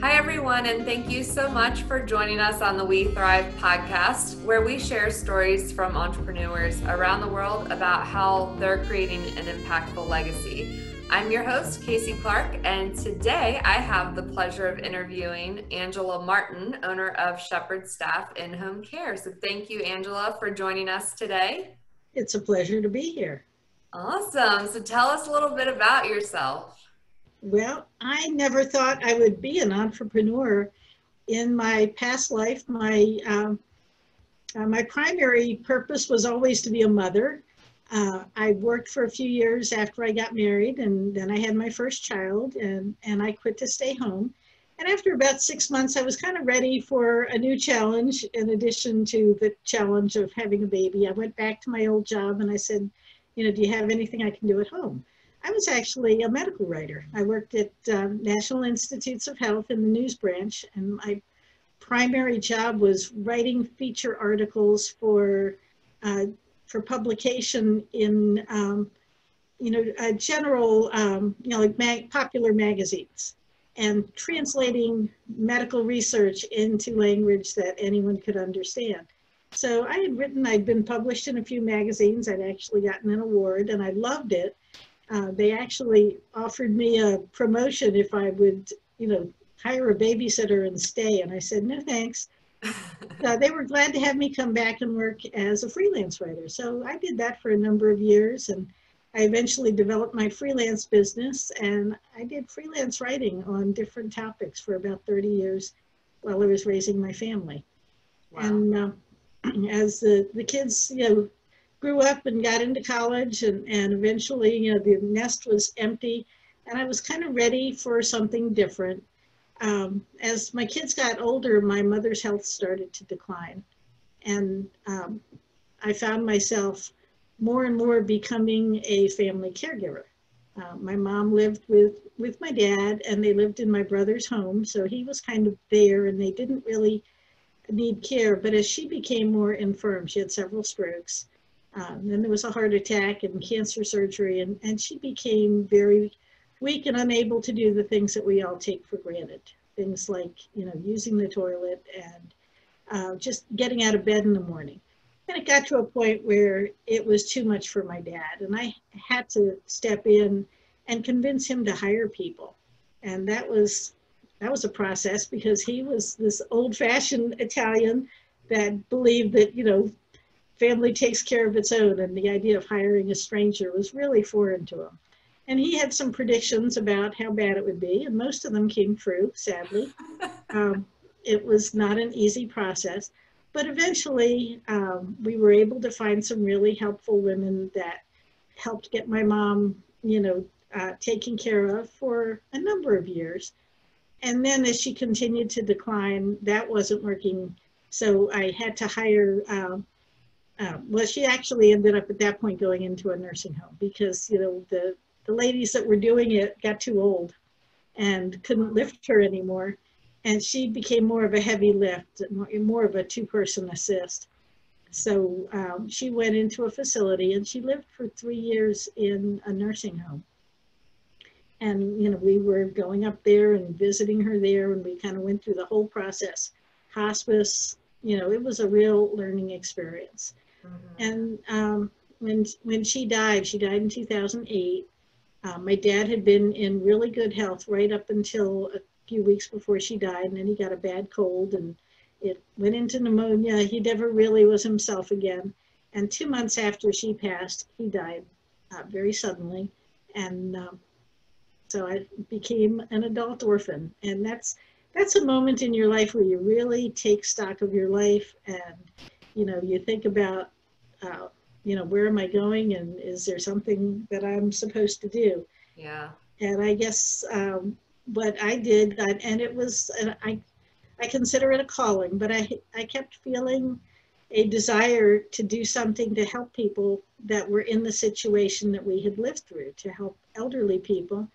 Hi, everyone, and thank you so much for joining us on the weTHRIVE podcast, where we share stories from entrepreneurs around the world about how they're creating an impactful legacy. I'm your host, Casey Clark, and today I have the pleasure of interviewing Angela Martin, owner of Shepherd Staff In-Home Care. So thank you, Angela, for joining us today. It's a pleasure to be here. Awesome. So tell us a little bit about yourself. Well, I never thought I would be an entrepreneur. In my past life, my primary purpose was always to be a mother. I worked for a few years after I got married, and then I had my first child, and I quit to stay home. And after about 6 months, I was kind of ready for a new challenge in addition to the challenge of having a baby. I went back to my old job and I said, do you have anything I can do at home? I was actually a medical writer. I worked at National Institutes of Health in the news branch, and my primary job was writing feature articles for publication in general popular magazines, and translating medical research into language that anyone could understand. So I'd been published in a few magazines. I'd actually gotten an award, and I loved it. They actually offered me a promotion if I would, hire a babysitter and stay. And I said, no, thanks. They were glad to have me come back and work as a freelance writer. So I did that for a number of years. And I eventually developed my freelance business. And I did freelance writing on different topics for about 30 years while I was raising my family. Wow. And as the kids, grew up and got into college, and eventually, the nest was empty, and I was kind of ready for something different. As my kids got older, my mother's health started to decline, and I found myself more and more becoming a family caregiver. My mom lived with my dad, and they lived in my brother's home, so he was kind of there, and they didn't really need care. But as she became more infirm, she had several strokes. Then there was a heart attack and cancer surgery, and she became very weak and unable to do the things that we all take for granted. Things like, using the toilet and just getting out of bed in the morning. And it got to a point where it was too much for my dad, and I had to step in and convince him to hire people. And that was a process, because he was this old-fashioned Italian that believed that, family takes care of its own, and the idea of hiring a stranger was really foreign to him. And he had some predictions about how bad it would be, and most of them came true, sadly. It was not an easy process, but eventually we were able to find some really helpful women that helped get my mom, taken care of for a number of years. And then as she continued to decline, that wasn't working, so I had to hire well, she actually ended up at that point going into a nursing home, because, the ladies that were doing it got too old and couldn't lift her anymore. And she became more of a heavy lift, more of a two-person assist. So she went into a facility, and she lived for 3 years in a nursing home. And, we were going up there and visiting her there, and we kind of went through the whole process. Hospice, it was a real learning experience. And when she died in 2008. My dad had been in really good health right up until a few weeks before she died, and then he got a bad cold, and it went into pneumonia. He never really was himself again. And 2 months after she passed, he died very suddenly. And so I became an adult orphan. And that's a moment in your life where you really take stock of your life, and you think about where am I going, and is there something that I'm supposed to do? Yeah. And I guess what I did, and it was, I consider it a calling, but I kept feeling a desire to do something to help people that were in the situation that we had lived through, to help elderly people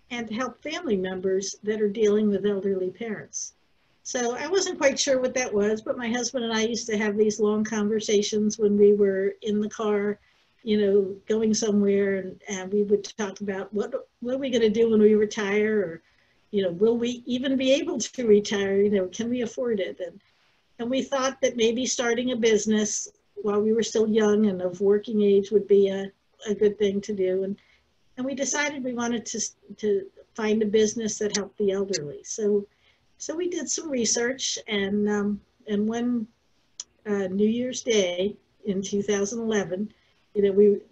and to help family members that are dealing with elderly parents. So I wasn't quite sure what that was, but my husband and I used to have these long conversations when we were in the car, going somewhere, and we would talk about what are we going to do when we retire, or will we even be able to retire? Can we afford it? And we thought that maybe starting a business while we were still young and of working age would be a good thing to do. And we decided we wanted to find a business that helped the elderly. So we did some research, and one New Year's Day in 2011,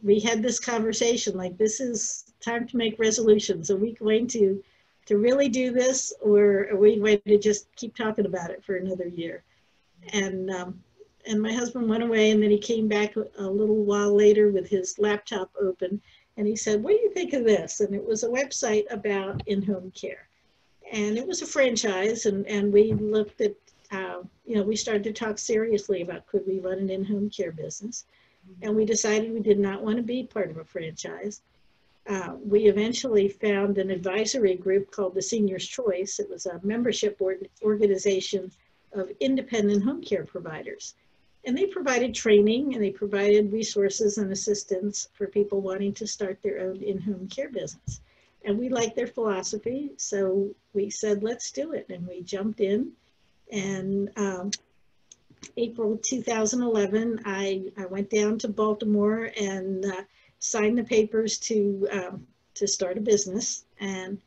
we had this conversation, like, this is time to make resolutions. Are we going to really do this, or are we going to just keep talking about it for another year? And my husband went away, and then he came back a little while later with his laptop open, and he said, "What do you think of this?" And it was a website about in-home care. And it was a franchise, and we looked at, we started to talk seriously about, could we run an in-home care business? And we decided we did not want to be part of a franchise. We eventually found an advisory group called the Senior's Choice. It was a membership organization of independent home care providers. And they provided training, and they provided resources and assistance for people wanting to start their own in-home care business. And we liked their philosophy, so we said, let's do it. And we jumped in. And April 2011, I went down to Baltimore and signed the papers to start a business. And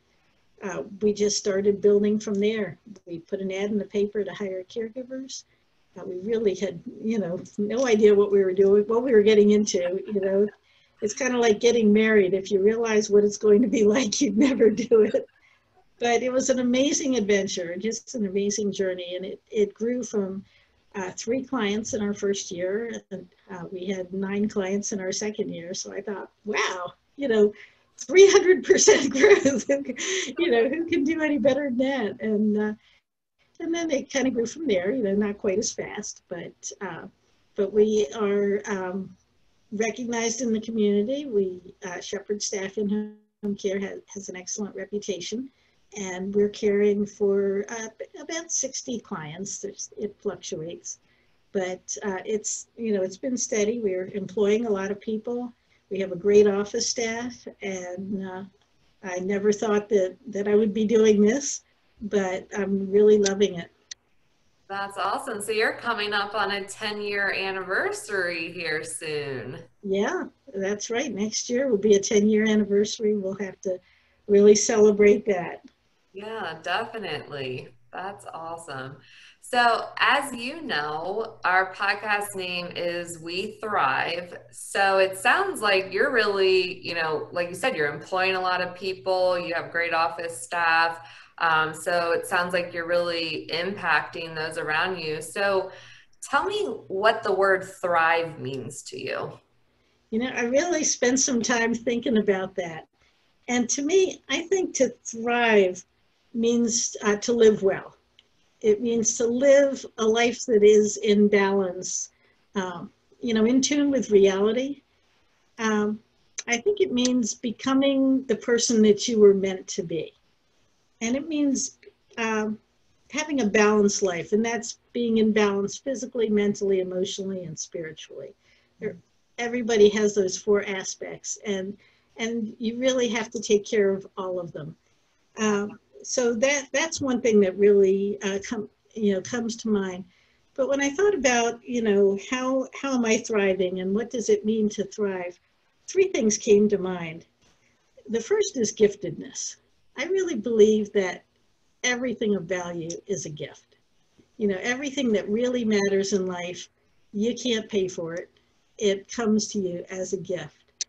we just started building from there. We put an ad in the paper to hire caregivers. We really had, no idea what we were doing, what we were getting into. It's kind of like getting married. If you realize what it's going to be like, you'd never do it. But it was an amazing adventure, just an amazing journey. And it grew from 3 clients in our first year. And, we had 9 clients in our second year. So I thought, wow, 300% growth. Who can do any better than that? And then it kind of grew from there, not quite as fast, but we are recognized in the community. Shepherd Staff in Home Care has an excellent reputation, and we're caring for about 60 clients. It fluctuates, but it's been steady. We're employing a lot of people. We have a great office staff, and I never thought that I would be doing this, but I'm really loving it. That's awesome. So you're coming up on a 10-year anniversary here soon. Yeah, that's right. Next year will be a 10-year anniversary. We'll have to really celebrate that. Yeah, definitely. That's awesome. So, as you know, our podcast name is We Thrive. So it sounds like you're really, like you said, you're employing a lot of people, you have great office staff. So it sounds like you're really impacting those around you. So tell me what the word thrive means to you. I really spent some time thinking about that. And to me, I think to thrive means to live well. It means to live a life that is in balance, in tune with reality. I think it means becoming the person that you were meant to be. And it means having a balanced life, and that's being in balance physically, mentally, emotionally, and spiritually. Everybody has those 4 aspects, and you really have to take care of all of them. So that's one thing that really comes to mind. But when I thought about how am I thriving and what does it mean to thrive, 3 things came to mind. The first is giftedness. I really believe that everything of value is a gift. Everything that really matters in life, you can't pay for it. It comes to you as a gift.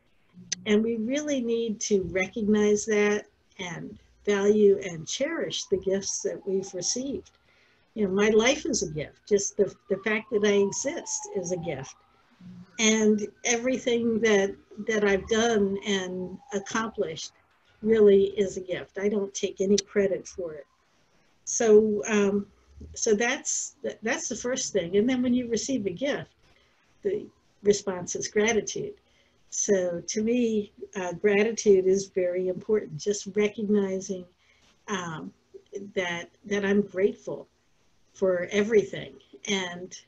And we really need to recognize that and value and cherish the gifts that we've received. My life is a gift. Just the fact that I exist is a gift. And everything that I've done and accomplished really is a gift. I don't take any credit for it. So that's the first thing. And then when you receive a gift, the response is gratitude. So to me, gratitude is very important. Just recognizing that I'm grateful for everything, and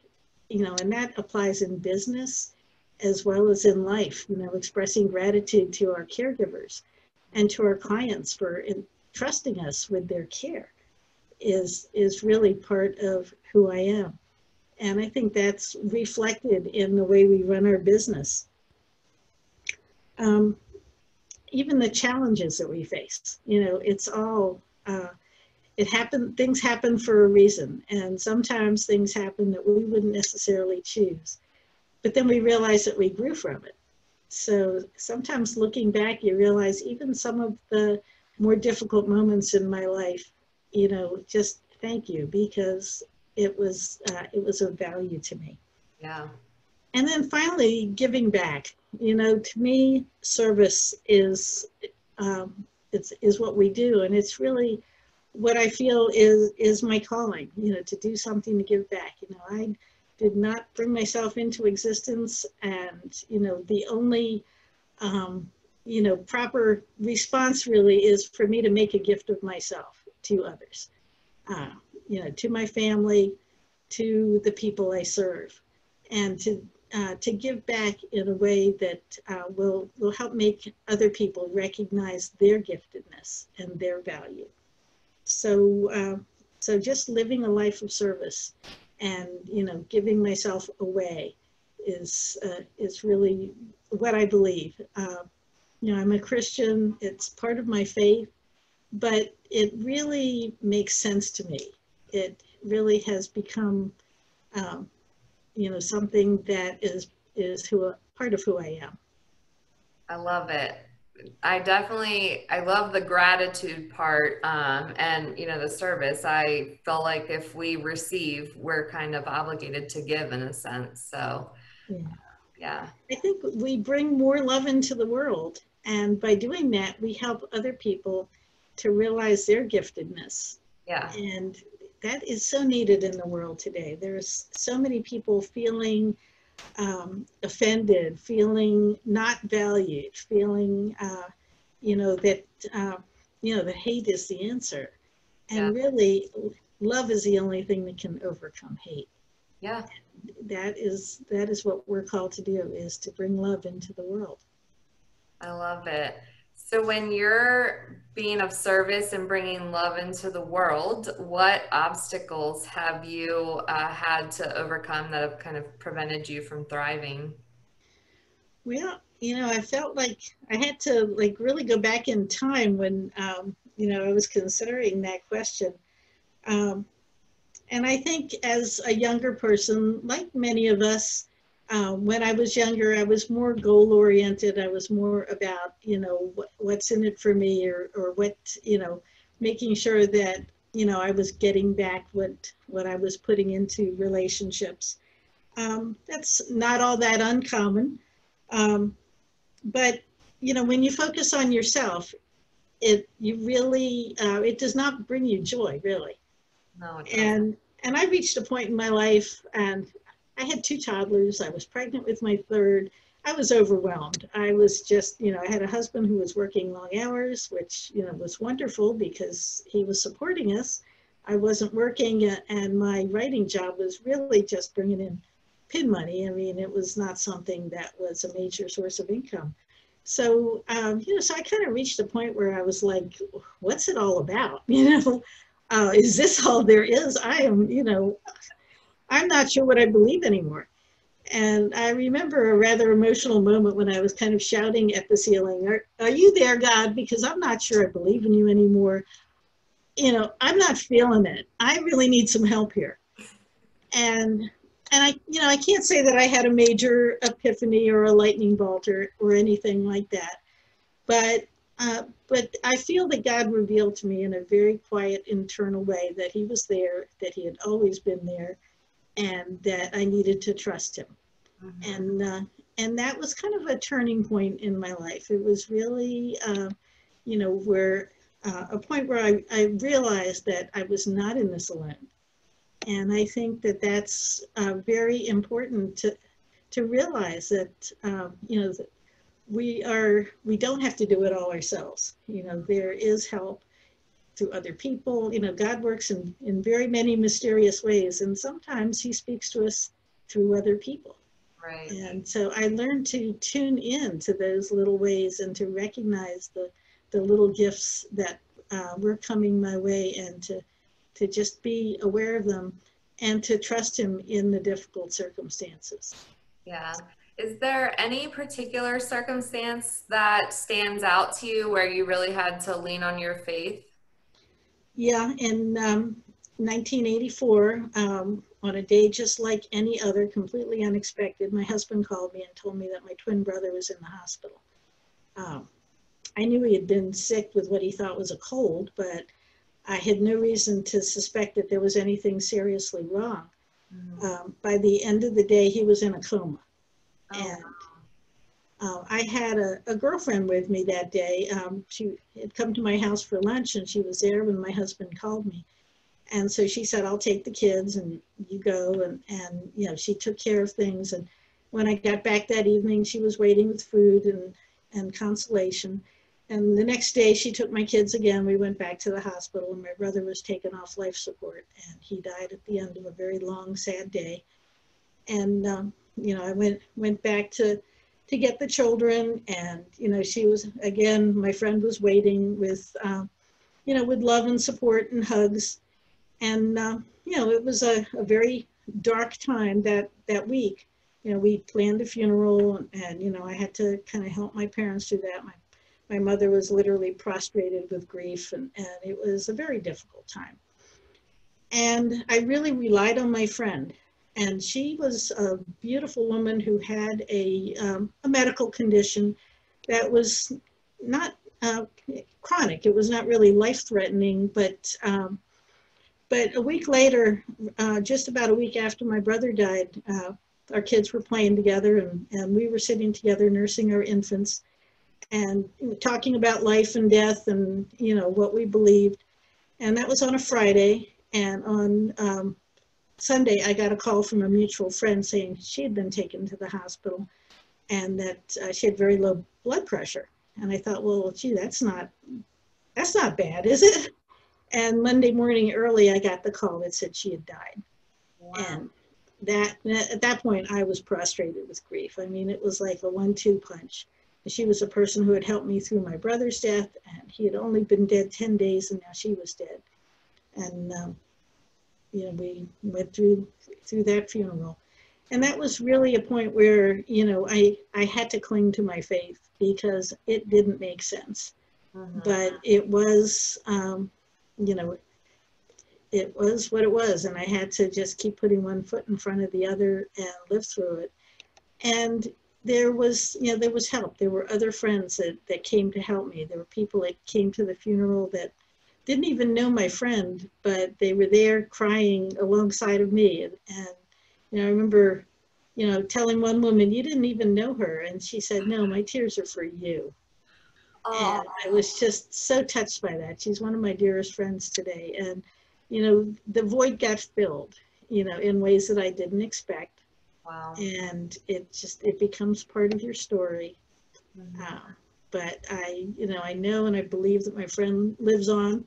and that applies in business as well as in life. Expressing gratitude to our caregivers and to our clients for trusting us with their care is really part of who I am. And I think that's reflected in the way we run our business. Um, Even the challenges that we face, it's all, things happen for a reason. And sometimes things happen that we wouldn't necessarily choose, but then we realize that we grew from it. So sometimes looking back, you realize even some of the more difficult moments in my life, just thank you, because it was of value to me. Yeah. And then finally, giving back. To me, service is what we do, and it's really what I feel is my calling. To do something to give back. I did not bring myself into existence, and the only proper response really is for me to make a gift of myself to others, to my family, to the people I serve, and to give back in a way that will help make other people recognize their giftedness and their value. So just living a life of service and giving myself away is really what I believe. I'm a Christian. It's part of my faith, but it really makes sense to me. It really has become something that is part of who I am. I love it. I love the gratitude part, and the service. I feel like if we receive, we're kind of obligated to give in a sense. So yeah. I think we bring more love into the world, and by doing that, we help other people to realize their giftedness. Yeah. And that is so needed in the world today. There's so many people feeling offended, feeling not valued, feeling that hate is the answer. And really, love is the only thing that can overcome hate. Yeah. That is what we're called to do, is to bring love into the world. I love it. So when you're being of service and bringing love into the world, what obstacles have you had to overcome that have kind of prevented you from thriving? Well, I felt like I had to really go back in time when, I was considering that question. And I think as a younger person, like many of us, when I was younger, I was more goal-oriented. I was more about, what's in it for me, or what, making sure that, I was getting back what I was putting into relationships. That's not all that uncommon. But, when you focus on yourself, it does not bring you joy, really. No, it doesn't. And I reached a point in my life, and I had 2 toddlers. I was pregnant with my 3rd. I was overwhelmed. I was just, I had a husband who was working long hours, which, was wonderful because he was supporting us. I wasn't working, and my writing job was really just bringing in pin money. I mean, it was not something that was a major source of income. So, so I kind of reached a point where I was like, what's it all about? Is this all there is? I'm not sure what I believe anymore. And I remember a rather emotional moment when I was kind of shouting at the ceiling, are you there, God? Because I'm not sure I believe in you anymore. I'm not feeling it. I really need some help here. And I can't say that I had a major epiphany or a lightning bolt or anything like that. But I feel that God revealed to me in a very quiet, internal way that he was there, that he had always been there, and that I needed to trust him. Mm-hmm. And that was kind of a turning point in my life. It was really, where a point where I realized that I was not in this alone. And I think that that's very important to realize that, that we don't have to do it all ourselves. There is help through other people. God works in very many mysterious ways, and sometimes he speaks to us through other people. Right. And so I learned to tune in to those little ways and to recognize the little gifts that were coming my way, and to just be aware of them and to trust him in the difficult circumstances. Yeah. Is there any particular circumstance that stands out to you where you really had to lean on your faith? Yeah, in 1984, on a day just like any other, completely unexpected, my husband called me and told me that my twin brother was in the hospital. Um, I knew he had been sick with what he thought was a cold, but I had no reason to suspect that there was anything seriously wrong. By the end of the day, he was in a coma. Oh, And I had a girlfriend with me that day. She had come to my house for lunch, and she was there when my husband called me. And so she said, I'll take the kids and you go. And you know, she took care of things. And when I got back that evening, she was waiting with food and consolation. And the next day she took my kids again. We went back to the hospital, and my brother was taken off life support, and he died at the end of a very long, sad day. And, you know, I went back to get the children, and, you know, she was, again, my friend was waiting with, you know, with love and support and hugs. And, you know, it was a very dark time that week. You know, we planned a funeral, and, you know, I had to kind of help my parents through that. My mother was literally prostrated with grief, and it was a very difficult time. And I really relied on my friend. And she was a beautiful woman who had a medical condition that was not chronic. It was not really life-threatening, but a week later, just about a week after my brother died, our kids were playing together, and we were sitting together nursing our infants and talking about life and death and, you know, what we believed. And that was on a Friday. And on Sunday, I got a call from a mutual friend saying she had been taken to the hospital and that she had very low blood pressure. And I thought, well, gee, that's not bad, is it? And Monday morning early, I got the call that said she had died. wow. And at that point, I was prostrated with grief. I mean, it was like a 1-2 punch. She was a person who had helped me through my brother's death, and he had only been dead 10 days, and now she was dead. And, you know, we went through that funeral. And that was really a point where, you know, I had to cling to my faith because it didn't make sense. But it was, you know, it was what it was. And I had to just keep putting one foot in front of the other and live through it. And there was, you know, there was help. There were other friends that came to help me. There were people that came to the funeral that didn't even know my friend, but they were there crying alongside of me. And you know, I remember, you know, telling one woman, you didn't even know her. And she said, no, my tears are for you. Oh, And I was just so touched by that. She's one of my dearest friends today. And, you know, the void got filled, you know, in ways that I didn't expect. wow. And it becomes part of your story. But you know, I know and I believe that my friend lives on,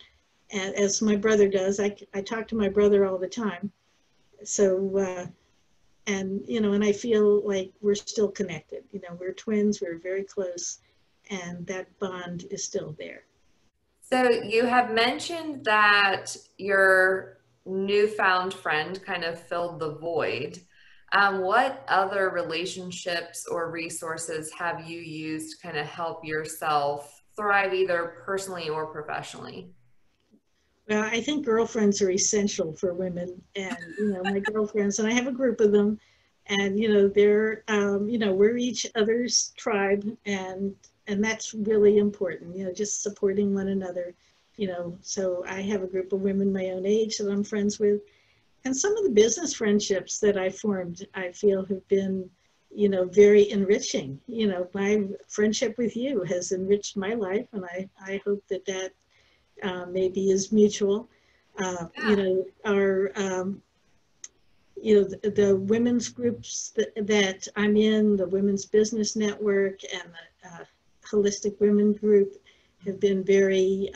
and as my brother does. I talk to my brother all the time. So, and, you know, and I feel like we're still connected. You know, we're twins, we're very close, and that bond is still there. So you have mentioned that your newfound friend kind of filled the void. What other relationships or resources have you used to kind of help yourself thrive either personally or professionally? Well, I think girlfriends are essential for women, and, you know, my girlfriends, and I have a group of them, and, you know, they're, you know, we're each other's tribe, and that's really important, you know, just supporting one another, you know. So I have a group of women my own age that I'm friends with, and some of the business friendships that I formed, I feel have been, you know, very enriching. You know, my friendship with you has enriched my life, and I hope that maybe is mutual. You Yeah. know, our, you know, the women's groups that I'm in, the Women's Business Network and the Holistic Women Group have been very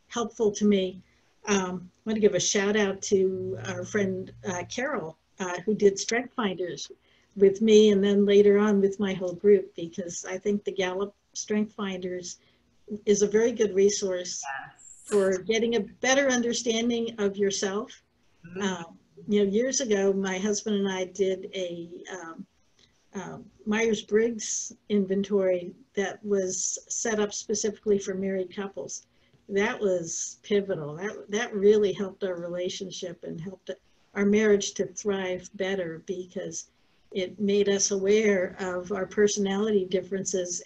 helpful to me. I want to give a shout out to our friend Carol, who did Strength Finders with me and then later on with my whole group, because I think the Gallup Strength Finders is a very good resource. for getting a better understanding of yourself. Years ago, my husband and I did a Myers-Briggs inventory that was set up specifically for married couples. That was pivotal. That really helped our relationship and helped our marriage to thrive better, because it made us aware of our personality differences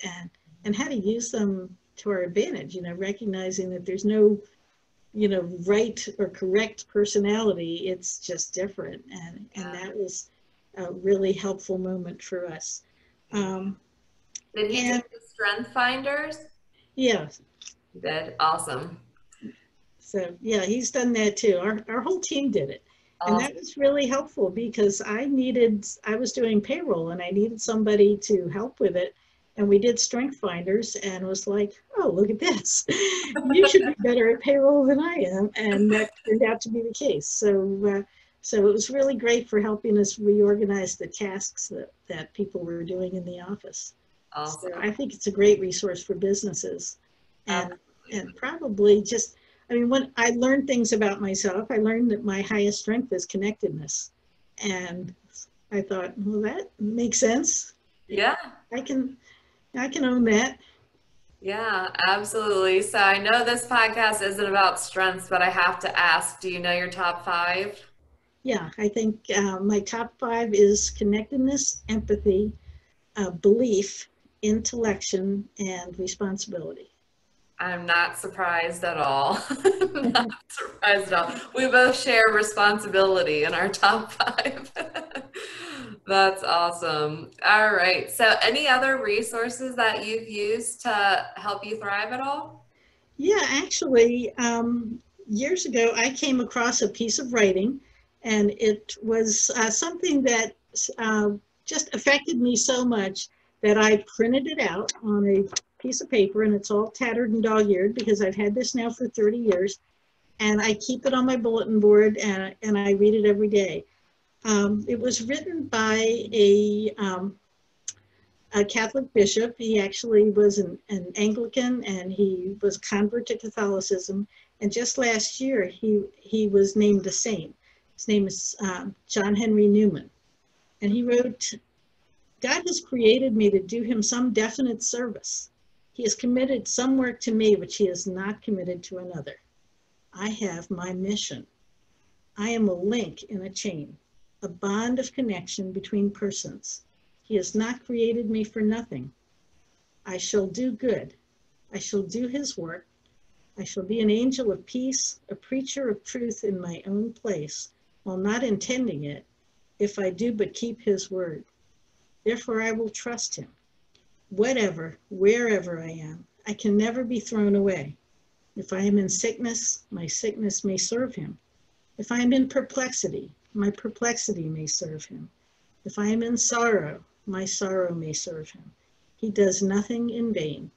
and how to use them to our advantage, recognizing that there's no, right or correct personality. It's just different. And that was a really helpful moment for us. Did he do the strength finders? Yeah. He did. Awesome. So yeah, he's done that too. Our whole team did it. Awesome. And that was really helpful, because I was doing payroll and I needed somebody to help with it. And we did strength finders and was like, oh, look at this. You should be better at payroll than I am. And that turned out to be the case. So it was really great for helping us reorganize the tasks that people were doing in the office. Awesome. So I think it's a great resource for businesses. And probably just, when I learned things about myself, I learned that my highest strength is connectedness. And I thought, well, that makes sense. Yeah. I can own that. Yeah, absolutely. So I know this podcast isn't about strengths, but I have to ask, do you know your top 5? Yeah, I think my top 5 is connectedness, empathy, belief, intellection, and responsibility. I'm not surprised at all. Not surprised at all. We both share responsibility in our top 5. That's awesome. All right. So any other resources that you've used to help you thrive at all? Yeah, actually, years ago, I came across a piece of writing, and it was something that just affected me so much that I printed it out on a piece of paper, and it's all tattered and dog-eared because I've had this now for 30 years, and I keep it on my bulletin board, and I read it every day. It was written by a Catholic bishop. He actually was an Anglican, and he was a convert to Catholicism. And just last year, he was named a saint. His name is John Henry Newman. And he wrote, God has created me to do him some definite service. He has committed some work to me which he has not committed to another. I have my mission. I am a link in a chain, a bond of connection between persons. He has not created me for nothing. I shall do good. I shall do his work. I shall be an angel of peace, a preacher of truth in my own place, while not intending it, if I do but keep his word. Therefore I will trust him. Whatever, wherever I am, I can never be thrown away. If I am in sickness, my sickness may serve him. If I am in perplexity, my perplexity may serve him. If I am in sorrow, my sorrow may serve him. He does nothing in vain.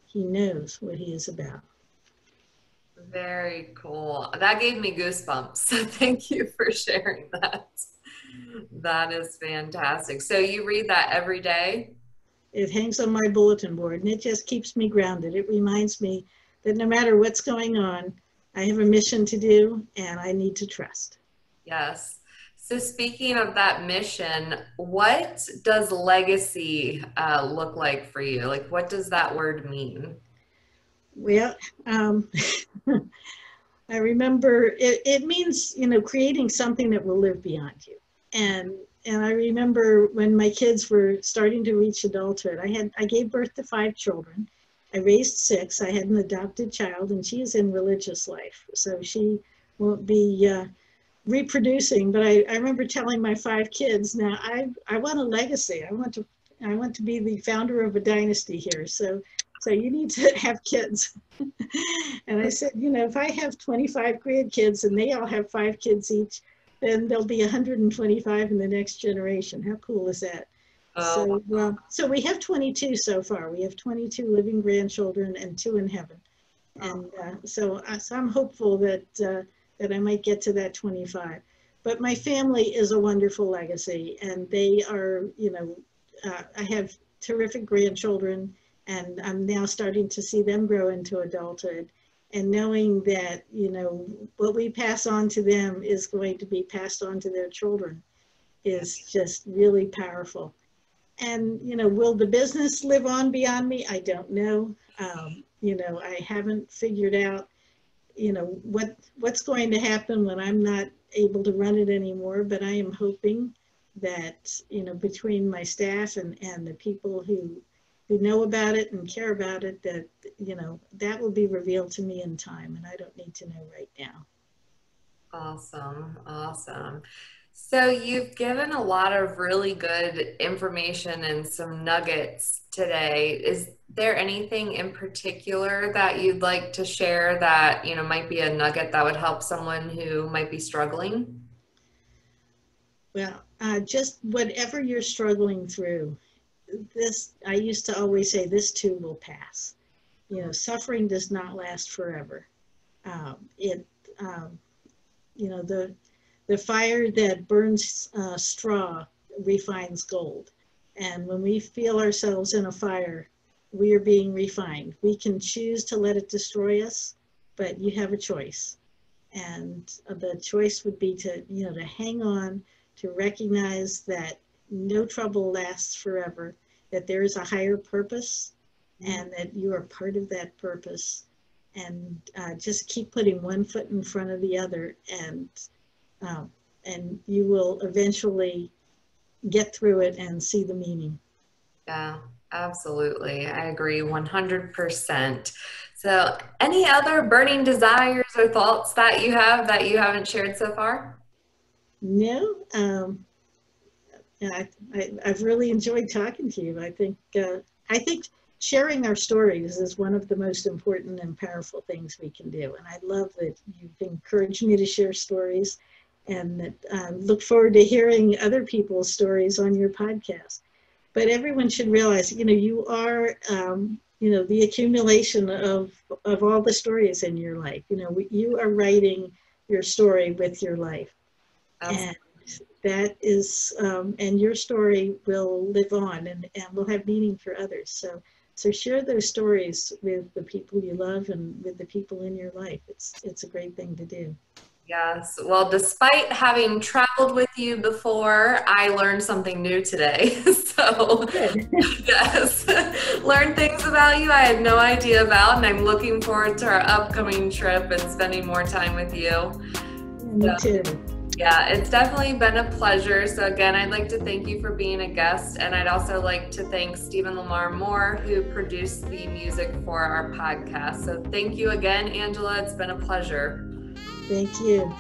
He knows what he is about. Very cool. That gave me goosebumps. So thank you for sharing that. That is fantastic. So you read that every day? It hangs on my bulletin board, and it just keeps me grounded. It reminds me that no matter what's going on, I have a mission to do, and I need to trust. Yes. So speaking of that mission, what does legacy look like for you? Like, what does that word mean? Well, I remember it means, creating something that will live beyond you. And I remember when my kids were starting to reach adulthood, I gave birth to 5 children. I raised 6. I had an adopted child, and she is in religious life, so she won't be reproducing. But I remember telling my 5 kids, now I want a legacy. I want to be the founder of a dynasty here. So you need to have kids. And I said, if I have 25 grandkids and they all have 5 kids each, then there'll be 125 in the next generation. How cool is that? So we have 22 so far. We have 22 living grandchildren and 2 in heaven. And so I'm hopeful that I might get to that 25. But my family is a wonderful legacy, and they are, I have terrific grandchildren, and I'm now starting to see them grow into adulthood. and knowing that, what we pass on to them is going to be passed on to their children is just really powerful. And, will the business live on beyond me? I don't know. I haven't figured out, what's going to happen when I'm not able to run it anymore, but I am hoping that, between my staff and the people who know about it and care about it, that, that will be revealed to me in time, and I don't need to know right now. Awesome. Awesome. So you've given a lot of really good information and some nuggets today. Is there anything in particular that you'd like to share that, might be a nugget that would help someone who might be struggling? Well, just whatever you're struggling through, I used to always say, this too will pass. Suffering does not last forever. The fire that burns straw refines gold. And when we feel ourselves in a fire, we are being refined. We can choose to let it destroy us, but you have a choice. And the choice would be to hang on, to recognize that no trouble lasts forever, that there is a higher purpose, and that you are part of that purpose. And just keep putting one foot in front of the other, and you will eventually get through it and see the meaning. Yeah, absolutely. I agree 100%. So any other burning desires or thoughts that you have that you haven't shared so far? No, I've really enjoyed talking to you. I think sharing our stories is one of the most important and powerful things we can do. And I love that you've encouraged me to share stories, and that look forward to hearing other people's stories on your podcast. But everyone should realize, you are, the accumulation of all the stories in your life. You are writing your story with your life. Absolutely. And that is, and your story will live on and will have meaning for others. So share those stories with the people you love and with the people in your life. It's a great thing to do. Yes. Well, despite having traveled with you before, I learned something new today. So, yes, learned things about you I had no idea about, and I'm looking forward to our upcoming trip and spending more time with you. Me too. Yeah, it's definitely been a pleasure. So again, I'd like to thank you for being a guest, and I'd also like to thank Stephen Lamar Moore, who produced the music for our podcast. So thank you again, Angela. It's been a pleasure. Thank you.